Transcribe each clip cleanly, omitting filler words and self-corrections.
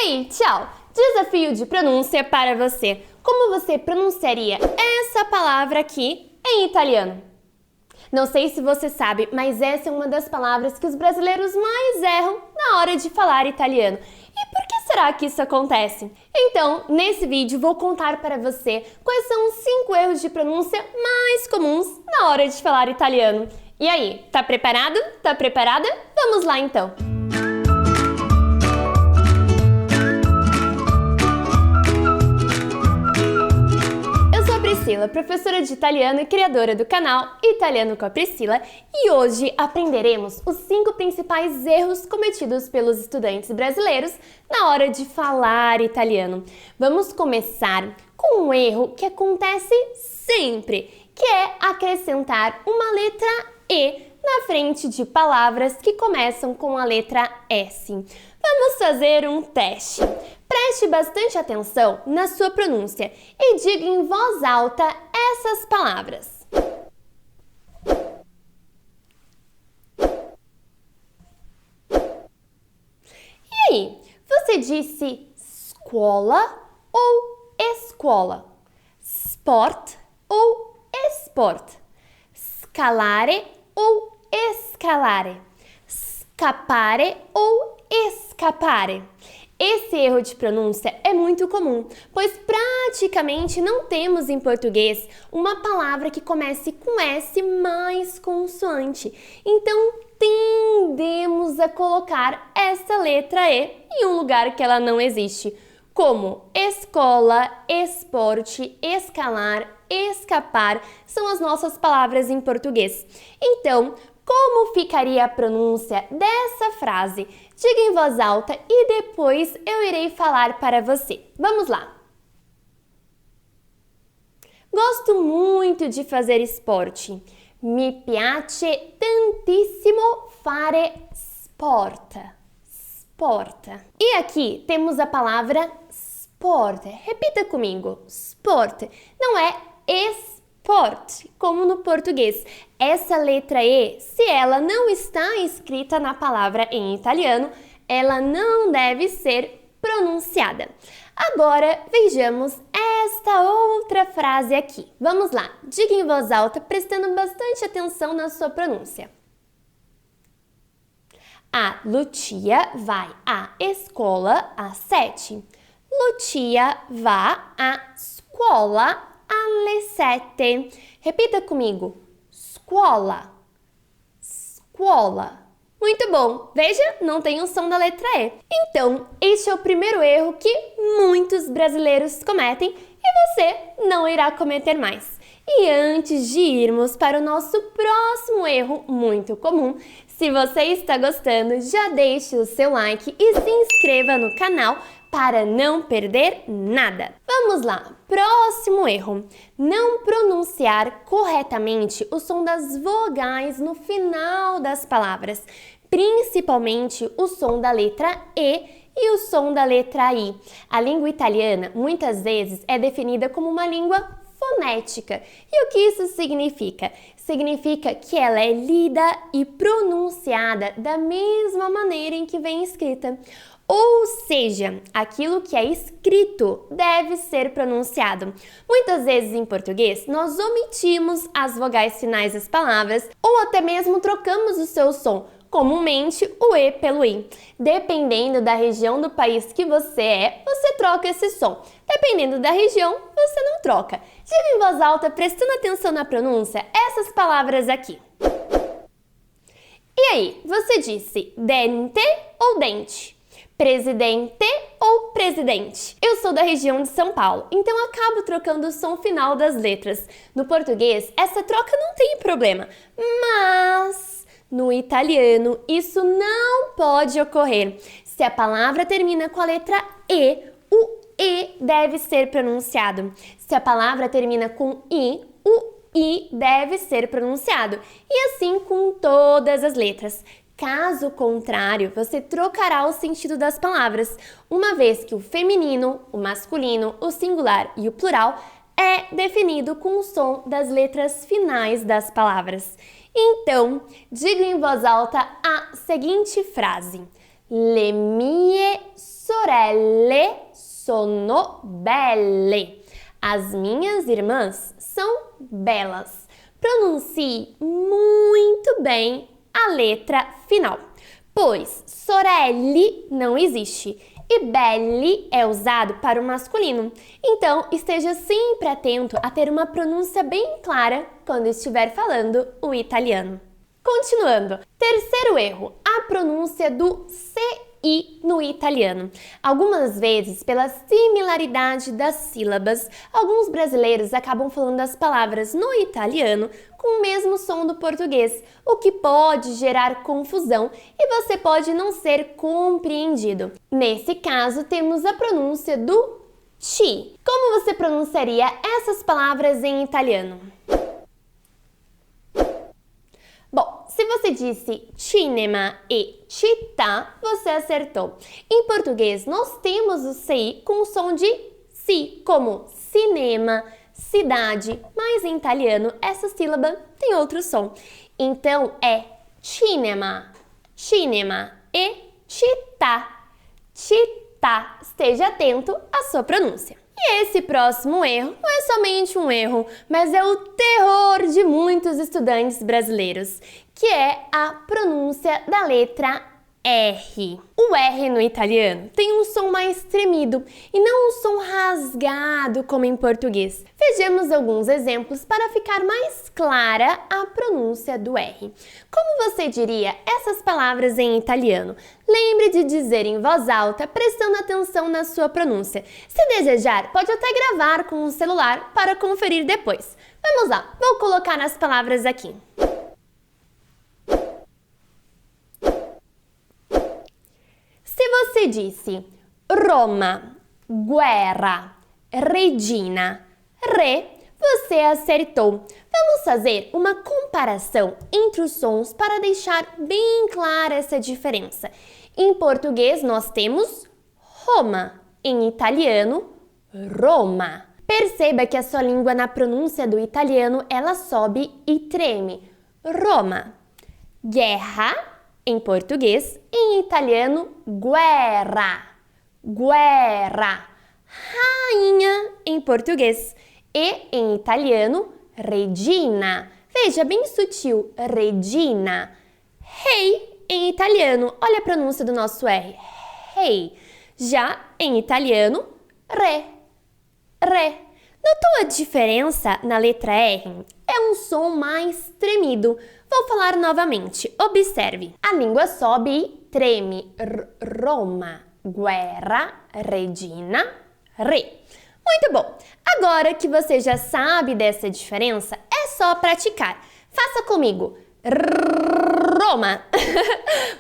Ei, tchau! Desafio de pronúncia para você. Como você pronunciaria essa palavra aqui em italiano? Não sei se você sabe, mas essa é uma das palavras que os brasileiros mais erram na hora de falar italiano. E por que será que isso acontece? Então, nesse vídeo vou contar para você quais são os 5 erros de pronúncia mais comuns na hora de falar italiano. E aí, tá preparado? Tá preparada? Vamos lá então! Priscila, professora de italiano e criadora do canal Italiano com a Priscila, e hoje aprenderemos os 5 principais erros cometidos pelos estudantes brasileiros na hora de falar italiano. Vamos começar com um erro que acontece sempre, que é acrescentar uma letra E na frente de palavras que começam com a letra S. Vamos fazer um teste. Preste bastante atenção na sua pronúncia e diga em voz alta essas palavras. E aí, você disse escola ou escola? Sport ou sport? Scalare ou escalare? Scappare ou escapare? Esse erro de pronúncia é muito comum, pois praticamente não temos em português uma palavra que comece com S mais consoante. Então, tendemos a colocar essa letra E em um lugar que ela não existe, como escola, esporte, escalar, escapar, são as nossas palavras em português. Então, como ficaria a pronúncia dessa frase? Diga em voz alta e depois eu irei falar para você. Vamos lá! Gosto muito de fazer esporte. Mi piace tantissimo fare sport. Sport. E aqui temos a palavra sport. Repita comigo. Sport. Não é sport, como no português. Essa letra E, se ela não está escrita na palavra em italiano, ela não deve ser pronunciada. Agora, vejamos esta outra frase aqui. Vamos lá, diga em voz alta, prestando bastante atenção na sua pronúncia. A Lucia vai à escola às 7. Lucia va à scuola alle 7. Repita comigo. Scuola. Scuola. Muito bom. Veja, não tem o som da letra E. Então, este é o primeiro erro que muitos brasileiros cometem e você não irá cometer mais. E antes de irmos para o nosso próximo erro muito comum, se você está gostando, já deixe o seu like e se inscreva no canal para não perder nada. Vamos lá, próximo erro. Não pronunciar corretamente o som das vogais no final das palavras, principalmente o som da letra E e o som da letra I. A língua italiana muitas vezes é definida como uma língua fonética. E o que isso significa? Significa que ela é lida e pronunciada da mesma maneira em que vem escrita. Ou seja, aquilo que é escrito deve ser pronunciado. Muitas vezes em português, nós omitimos as vogais finais das palavras ou até mesmo trocamos o seu som, comumente o E pelo I. Dependendo da região do país que você é, você troca esse som. Dependendo da região, você não troca. Diga em voz alta, prestando atenção na pronúncia, essas palavras aqui. E aí, você disse dente ou dente? Presidente ou presidente? Eu sou da região de São Paulo, então acabo trocando o som final das letras. No português, essa troca não tem problema, mas no italiano isso não pode ocorrer. Se a palavra termina com a letra E, o E deve ser pronunciado. Se a palavra termina com I, o I deve ser pronunciado. E assim com todas as letras. Caso contrário, você trocará o sentido das palavras, uma vez que o feminino, o masculino, o singular e o plural é definido com o som das letras finais das palavras. Então, diga em voz alta a seguinte frase: Le mie sorelle sono belle. As minhas irmãs são belas. Pronuncie muito bem a letra final, pois sorelle não existe e belle é usado para o masculino. Então, esteja sempre atento a ter uma pronúncia bem clara quando estiver falando o italiano. Continuando, terceiro erro, a pronúncia do CI no italiano. Algumas vezes, pela similaridade das sílabas, alguns brasileiros acabam falando as palavras no italiano com o mesmo som do português, o que pode gerar confusão e você pode não ser compreendido. Nesse caso, temos a pronúncia do ci. Como você pronunciaria essas palavras em italiano? Bom, se você disse cinema e città, você acertou. Em português, nós temos o CI com o som de si, como cinema, cidade, mas em italiano essa sílaba tem outro som. Então é cinema, cinema e città, città. Esteja atento à sua pronúncia. E esse próximo erro não é somente um erro, mas é o terror de muitos estudantes brasileiros, que é a pronúncia da letra R. O R no italiano tem um som mais tremido e não um som rasgado como em português. Vejamos alguns exemplos para ficar mais clara a pronúncia do R. Como você diria essas palavras em italiano? Lembre de dizer em voz alta, prestando atenção na sua pronúncia. Se desejar, pode até gravar com o celular para conferir depois. Vamos lá, vou colocar as palavras aqui. Se você disse Roma, guerra, regina, re, você acertou. Vamos fazer uma comparação entre os sons para deixar bem clara essa diferença. Em português, nós temos Roma. Em italiano, Roma. Perceba que a sua língua na pronúncia do italiano, ela sobe e treme. Roma. Guerra. Em português, em italiano, guerra, guerra. Rainha, em português, e em italiano, regina. Veja, bem sutil, regina. Rei, em italiano, olha a pronúncia do nosso R, rei. Já em italiano, re, re. Notou a diferença na letra R? É um som mais tremido. Vou falar novamente. Observe. A língua sobe e treme. Roma, guerra, regina, re. Muito bom. Agora que você já sabe dessa diferença, é só praticar. Faça comigo. Roma.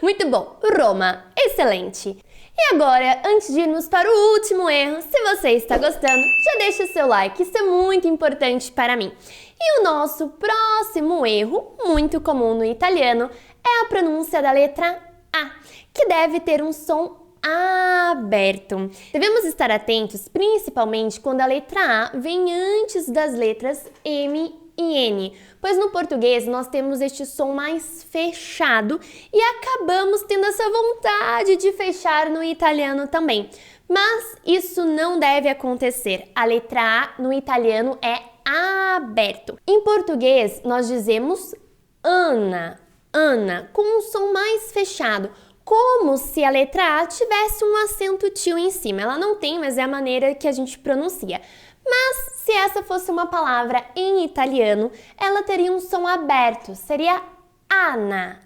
Muito bom. Roma. Excelente. E agora, antes de irmos para o último erro, se você está gostando, já deixa o seu like, isso é muito importante para mim. E o nosso próximo erro, muito comum no italiano, é a pronúncia da letra A, que deve ter um som aberto. Devemos estar atentos, principalmente quando a letra A vem antes das letras M e N, pois no português nós temos este som mais fechado e acabamos tendo essa vontade de fechar no italiano também. Mas isso não deve acontecer. A letra A no italiano é aberto. Em português nós dizemos Ana, Ana, com um som mais fechado, como se a letra A tivesse um acento tio em cima. Ela não tem, mas é a maneira que a gente pronuncia. Mas se essa fosse uma palavra em italiano, ela teria um som aberto, seria Anna,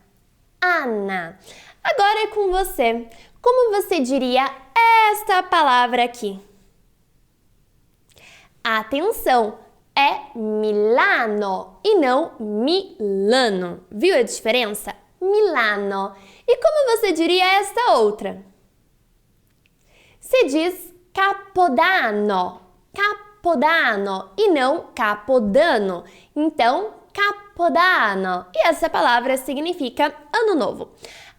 Anna. Agora é com você. Como você diria esta palavra aqui? Atenção, é Milano e não Milano. Viu a diferença? Milano. E como você diria esta outra? Se diz Capodanno, Capodanno e não Capodano. Então, Capodanno. E essa palavra significa Ano Novo.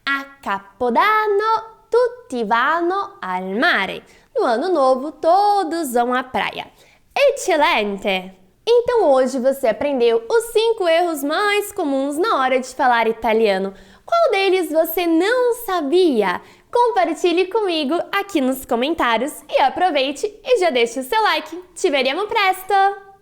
A Capodanno tutti vanno al mare. No Ano Novo, todos vão à praia. Excelente! Então hoje você aprendeu os 5 erros mais comuns na hora de falar italiano. Qual deles você não sabia? compartilhe comigo aqui nos comentários e aproveite e já deixe o seu like. Ci vediamo presto!